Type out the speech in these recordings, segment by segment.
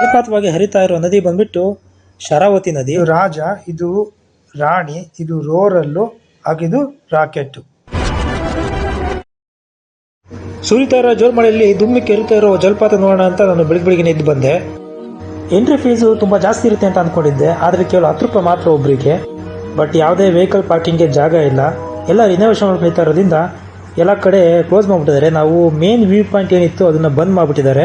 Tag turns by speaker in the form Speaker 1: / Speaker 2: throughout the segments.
Speaker 1: ಜಲಪಾತವಾಗಿ ಹರಿತಾ ಇರುವ ನದಿ ಬಂದ್ಬಿಟ್ಟು ಶರಾವತಿ ನದಿ.
Speaker 2: ಇದು ರಾಜ, ಇದು ರಾಣಿ, ಇದು ರೋರಲ್ಲು, ಆಗಿದು ರಾಕೆಟ್.
Speaker 1: ಸುರಿತಾ ಇರೋ ಜೋರ್ಮಳೆಯಲ್ಲಿ ದುಮ್ಮಿ ಕೆರಿತಾ ಇರೋ ಜಲಪಾತ ನೋಡೋಣ ಅಂತ ನಾನು ಬೆಳಿಗ್ಗೆ ಎದ್ದು ಬಂದೆ. ಎಂಟ್ರಿ ಫೀಸು ತುಂಬ ಜಾಸ್ತಿ ಇರುತ್ತೆ ಅಂತ ಅಂದ್ಕೊಂಡಿದ್ದೆ, ಆದರೆ ಕೇವಲ 10 ರೂಪಾಯಿ ಮಾತ್ರ ಒಬ್ಬರಿಗೆ. ಬಟ್ ಯಾವುದೇ ವೆಹಿಕಲ್ ಪಾರ್ಕಿಂಗ್ಗೆ ಜಾಗ ಇಲ್ಲ, ಎಲ್ಲ ರಿನೋವೇಷನ್ ನಡೀತಾ ಇರೋದ್ರಿಂದ ಎಲ್ಲ ಕಡೆ ಕ್ಲೋಸ್ ಮಾಡಿಬಿಟ್ಟಿದ್ದಾರೆ. ನಾವು ಮೇನ್ ವ್ಯೂ ಪಾಯಿಂಟ್ ಏನಿತ್ತು ಅದನ್ನು ಬಂದ್ ಮಾಡಿಬಿಟ್ಟಿದ್ದಾರೆ.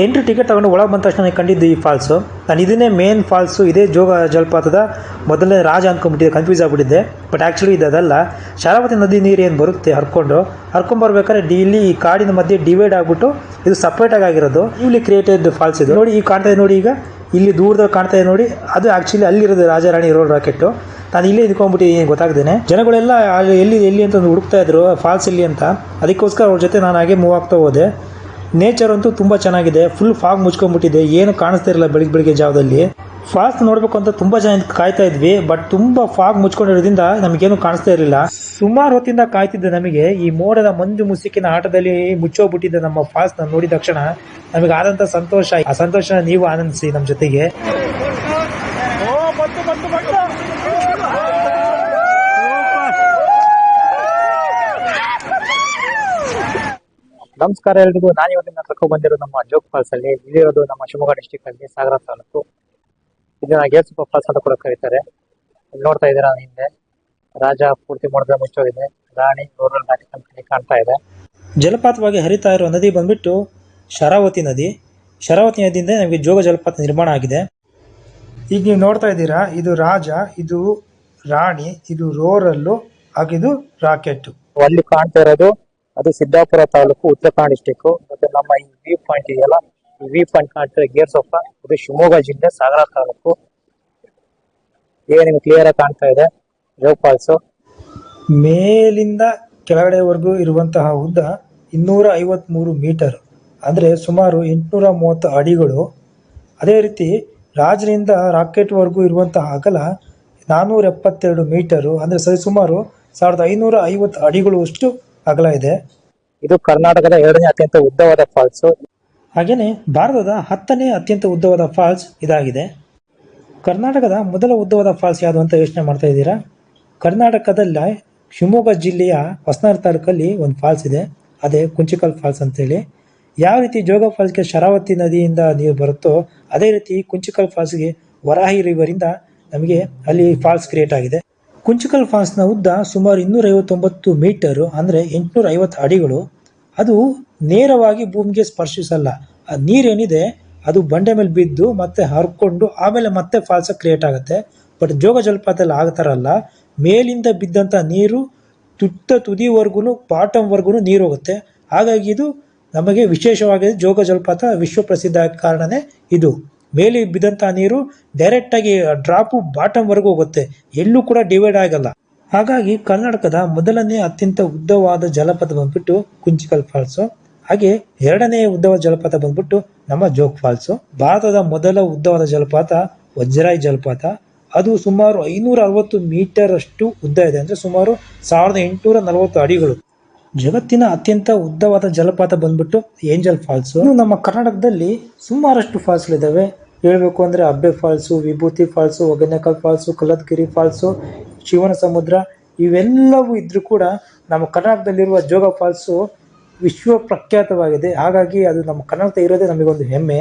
Speaker 1: ಎಂಟ್ರಿ ಟಿಕೆಟ್ ತಗೊಂಡು ಒಳಗೆ ಬಂದ ತಕ್ಷಣ ಕಂಡಿದ್ದು ಈ ಫಾಲ್ಸು. ನಾನು ಇದನ್ನೇ ಮೇನ್ ಫಾಲ್ಸು, ಇದೇ ಜೋಗ ಜಲಪಾತದ ಮೊದಲನೇ ರಾಜ ಅಂದ್ಕೊಂಡ್ಬಿಟ್ಟಿದ್ದೆ, ಕನ್ಫ್ಯೂಸ್ ಆಗಿಬಿಟ್ಟಿದ್ದೆ. ಬಟ್ ಆ್ಯಕ್ಚುಲಿ ಇದಲ್ಲ, ಶರಾವತಿ ನದಿ ನೀರು ಏನು ಬರುತ್ತೆ ಹರ್ಕೊಂಡ್ಬರ್ಬೇಕಾದ್ರೆ ಇಲ್ಲಿ ಈ ಕಾಡಿನ ಮಧ್ಯೆ ಡಿವೈಡ್ ಆಗಿಬಿಟ್ಟು ಇದು ಸಪ್ರೇಟಾಗಿ ಆಗಿರೋದು. ಇಲ್ಲಿ ಕ್ರಿಯೇಟೆಡ್ ಫಾಲ್ಸ್ ಇದು. ನೋಡಿ, ಈಗ ಕಾಣ್ತಾ ಇದೆ ನೋಡಿ, ಈಗ ಇಲ್ಲಿ ದೂರದಲ್ಲಿ ಕಾಣ್ತಾ ಇದೆ ನೋಡಿ, ಅದು ಆ್ಯಕ್ಚುಲಿ ಅಲ್ಲಿರೋದು ರಾಜಾರಾಣಿ ರೋಡ್ ರಾಕೆಟ್ಟು. ನಾನು ಇಲ್ಲೇ ನಿಂತ್ಕೊಂಡ್ಬಿಟ್ಟಿದ್ದೀನಿ ಗೊತ್ತಾಗ್ದೇನೆ. ಜನಗಳೆಲ್ಲ ಎಲ್ಲಿ ಅಂತ ಹುಡುಕ್ತಾ ಇದ್ರು ಫಾಲ್ಸ್ ಇಲ್ಲಿ ಅಂತ. ಅದಕ್ಕೋಸ್ಕರ ಅವ್ರ ಜೊತೆ ನಾನು ಹಾಗೆ ಮೂವ್ ಆಗ್ತಾ ಹೋದೆ. ನೇಚರ್ ಅಂತೂ ತುಂಬ ಚೆನ್ನಾಗಿದೆ. ಫುಲ್ ಫಾಗ್ ಮುಚ್ಕೊಂಡ್ಬಿಟ್ಟಿದೆ, ಏನು ಕಾಣಿಸ್ತಾ ಇರಲಿಲ್ಲ ಬೆಳಿಗ್ಗೆ ಜಾವದಲ್ಲಿ. ಫಾಲ್ಸ್ ನೋಡಬೇಕು ಅಂತ ತುಂಬ ಜನ ಕಾಯ್ತಾ ಇದ್ವಿ, ಬಟ್ ತುಂಬ ಫಾಗ್ ಮುಚ್ಕೊಂಡಿರೋದ್ರಿಂದ ನಮಗೇನು ಕಾಣಿಸ್ತಾ ಇರಲಿಲ್ಲ. ಸುಮಾರು ಹೊತ್ತಿಂದ ಕಾಯ್ತಿದ್ದೆ. ನಮಗೆ ಈ ಮೋಡದ ಮಂಜು ಮುಸುಕಿನ ಆಟದಲ್ಲಿ ಮುಚ್ಚೋಗ್ಬಿಟ್ಟಿದ್ದೆ ನಮ್ಮ ಫಾಲ್ಸ್ ನೋಡಿದ ತಕ್ಷಣ ನಮಗೆ ಆದಂಥ ಸಂತೋಷ. ಆ ಸಂತೋಷನ ನೀವು ಆನಂದಿಸಿ ನಮ್ಮ ಜೊತೆಗೆ.
Speaker 3: ನಮಸ್ಕಾರ ಎಲ್ರಿಗೂ. ನಾನು ಇವತ್ತಿನ ಕರ್ಕೊಂಡು ಬಂದಿರೋದು ನಮ್ಮ ಜೋಗ್ ಫಾಲ್ಸ್ ಅಲ್ಲಿ. ಇಲ್ಲಿರೋದು ನಮ್ಮ ಶಿವಮೊಗ್ಗ ಡಿಸ್ಟಿಕ್ ಅಲ್ಲಿ ಸಾಗರ ತಾಲೂಕು. ಇದನ್ನ ಗೇರ್ಸುಪ್ಪ ಫಾಲ್ಸ್ ಅಂತ ಕೂಡ ಕರೀತಾರೆ. ಇಲ್ಲಿ ನೋಡ್ತಾ ಇದ್ದೀರಾ ಹಿಂದೆ ರಾಜ ಪೂರ್ತಿ ಮೋಡದ ಮುಚ್ಚೋಗಿದೆ, ರಾಣಿ ರೋರಲ್ ರಾಕೆಟ್ ಅಂತ ಕಾಣ್ತಾ ಇದೆ.
Speaker 1: ಜಲಪಾತವಾಗಿ ಹರಿತಾ ಇರುವ ನದಿ ಬಂದ್ಬಿಟ್ಟು ಶರಾವತಿ ನದಿ. ಶರಾವತಿ ನದಿಯಿಂದ ನಮಗೆ ಜೋಗ ಜಲಪಾತ ನಿರ್ಮಾಣ ಆಗಿದೆ.
Speaker 2: ಈಗ ನೀವು ನೋಡ್ತಾ ಇದ್ದೀರಾ, ಇದು ರಾಜ, ಇದು ರಾಣಿ, ಇದು ರೋರಲ್ಲು, ಆಗಿದು ರಾಕೆಟ್.
Speaker 3: ಅಲ್ಲಿ ಕಾಣ್ತಾ ಇರೋದು ಅದು ಸಿದ್ದಾಪುರ ತಾಲೂಕು, ಉತ್ತರ ಕನ್ನಡ ಡಿಸ್ಟಿಕ್. ಮತ್ತೆ ನಮ್ಮ ಈ ವ್ಯೂ ಪಾಯಿಂಟ್ ಇದೆಯಲ್ಲ, ಈ ವ್ಯೂ ಪಾಯಿಂಟ್ ಕಾಣ್ತಾರೆ ಗೇರ್ಸೊಪ್ಪ, ಇದು ಶಿವಮೊಗ್ಗ ಜಿಲ್ಲೆ ಸಾಗರ ತಾಲೂಕು. ಈಗ ನಿಮ್ಗೆ ಕ್ಲಿಯರ್ ಆಗಿ ಕಾಣ್ತಾ ಇದೆ ಜೋಗ್ ಫಾಲ್ಸ್.
Speaker 2: ಮೇಲಿಂದ ಕೆಳಗಡೆವರೆಗೂ ಇರುವಂತಹ ಉದ್ದ 253 ಮೀಟರ್, ಅಂದರೆ ಸುಮಾರು 830 ಅಡಿಗಳು. ಅದೇ ರೀತಿ ರಾಜನಿಂದ ರಾಕೆಟ್ವರೆಗೂ ಇರುವಂತಹ ಅಗಲ 472 ಮೀಟರು, ಅಂದರೆ ಸರಿಸುಮಾರು 1550 ಅಡಿಗಳು ಅಷ್ಟು ಅಗಲ ಇದೆ.
Speaker 3: ಇದು ಕರ್ನಾಟಕದ 2ನೇ ಅತ್ಯಂತ ಉದ್ದವಾದ ಫಾಲ್ಸ್.
Speaker 1: ಹಾಗೇನೆ ಭಾರತದ 10ನೇ ಅತ್ಯಂತ ಉದ್ದವಾದ ಫಾಲ್ಸ್ ಇದಾಗಿದೆ. ಕರ್ನಾಟಕದ ಮೊದಲ ಉದ್ದವಾದ ಫಾಲ್ಸ್ ಯಾವುದು ಅಂತ ಯೋಚನೆ ಮಾಡ್ತಾ ಇದ್ದೀರಾ? ಕರ್ನಾಟಕದಲ್ಲಿ ಶಿವಮೊಗ್ಗ ಜಿಲ್ಲೆಯ ಹೊಸನಗರ ತಾಲೂಕಲ್ಲಿ ಒಂದು ಫಾಲ್ಸ್ ಇದೆ, ಅದೇ ಕುಂಚಿಕಲ್ ಫಾಲ್ಸ್ ಅಂತೇಳಿ. ಯಾವ ರೀತಿ ಜೋಗ ಫಾಲ್ಸ್ಗೆ ಶರಾವತಿ ನದಿಯಿಂದ ನೀರು ಬರುತ್ತೋ ಅದೇ ರೀತಿ ಕುಂಚಿಕಲ್ ಫಾಲ್ಸ್ಗೆ ವರಾಹಿ ರಿವರಿಂದ ನಮಗೆ ಅಲ್ಲಿ ಫಾಲ್ಸ್ ಕ್ರಿಯೇಟ್ ಆಗಿದೆ. ಕುಂಚಿಕಲ್ ಫಾಲ್ಸ್ನ ಉದ್ದ ಸುಮಾರು 259 ಮೀಟರು, ಅಂದರೆ 850 ಅಡಿಗಳು. ಅದು ನೇರವಾಗಿ ಭೂಮಿಗೆ ಸ್ಪರ್ಶಿಸಲ್ಲ. ಆ ನೀರೇನಿದೆ ಅದು ಬಂಡೆ ಮೇಲೆ ಬಿದ್ದು ಮತ್ತೆ ಹರ್ಕೊಂಡು ಆಮೇಲೆ ಮತ್ತೆ ಫಾಲ್ಸ್ ಕ್ರಿಯೇಟ್ ಆಗುತ್ತೆ. ಬಟ್ ಜೋಗ ಜಲಪಾತದಲ್ಲಿ ಆಗ್ತಾರಲ್ಲ, ಮೇಲಿಂದ ಬಿದ್ದಂಥ ನೀರು ತುದಿವರೆಗೂ ಬಾಟಮ್ವರೆಗೂ ನೀರು ಹೋಗುತ್ತೆ. ಹಾಗಾಗಿ ಇದು ನಮಗೆ ವಿಶೇಷವಾಗಿದೆ. ಜೋಗ ಜಲಪಾತ ವಿಶ್ವ ಪ್ರಸಿದ್ಧ ಕಾರಣನೇ ಇದು. ಮೇಲೆ ಬಿದ್ದಂಥ ನೀರು ಡೈರೆಕ್ಟಾಗಿ ಡ್ರಾಪು ಬಾಟಮ್ವರೆಗೂ ಹೋಗುತ್ತೆ, ಎಲ್ಲೂ ಕೂಡ ಡಿವೈಡ್ ಆಗಲ್ಲ. ಹಾಗಾಗಿ ಕರ್ನಾಟಕದ ಮೊದಲನೇ ಅತ್ಯಂತ ಉದ್ದವಾದ ಜಲಪಾತ ಬಂದ್ಬಿಟ್ಟು ಕುಂಚಿಕಲ್ ಫಾಲ್ಸು. ಹಾಗೆ 2ನೇ ಉದ್ದವಾದ ಜಲಪಾತ ಬಂದ್ಬಿಟ್ಟು ನಮ್ಮ ಜೋಗ್ ಫಾಲ್ಸು. ಭಾರತದ ಮೊದಲ ಉದ್ದವಾದ ಜಲಪಾತ ವಜ್ರಾಯಿ ಜಲಪಾತ. ಅದು ಸುಮಾರು 560 ಮೀಟರ್ ಅಷ್ಟು ಉದ್ದ ಇದೆ, ಅಂದರೆ ಸುಮಾರು 1840 ಅಡಿಗಳು. ಜಗತ್ತಿನ ಅತ್ಯಂತ ಉದ್ದವಾದ ಜಲಪಾತ ಬಂದ್ಬಿಟ್ಟು ಏಂಜಲ್ ಫಾಲ್ಸು. ನಮ್ಮ ಕರ್ನಾಟಕದಲ್ಲಿ ಸುಮಾರಷ್ಟು ಫಾಲ್ಸ್ಗಳಿದ್ದಾವೆ. ಹೇಳಬೇಕು ಅಂದರೆ ಅಬ್ಬೆ ಫಾಲ್ಸು, ವಿಭೂತಿ ಫಾಲ್ಸು, ಒಗೇನಕಲ್ ಫಾಲ್ಸು, ಕಲ್ಲತ್ಗಿರಿ ಫಾಲ್ಸು, ಶಿವನ ಸಮುದ್ರ, ಇವೆಲ್ಲವೂ ಇದ್ರೂ ಕೂಡ ನಮ್ಮ ಕರ್ನಾಟಕದಲ್ಲಿರುವ ಜೋಗ ಫಾಲ್ಸು ವಿಶ್ವ ಪ್ರಖ್ಯಾತವಾಗಿದೆ. ಹಾಗಾಗಿ ಅದು ನಮ್ಮ ಕರ್ನಾಟಕ ಇರೋದೇ ನಮಗೊಂದು ಹೆಮ್ಮೆ.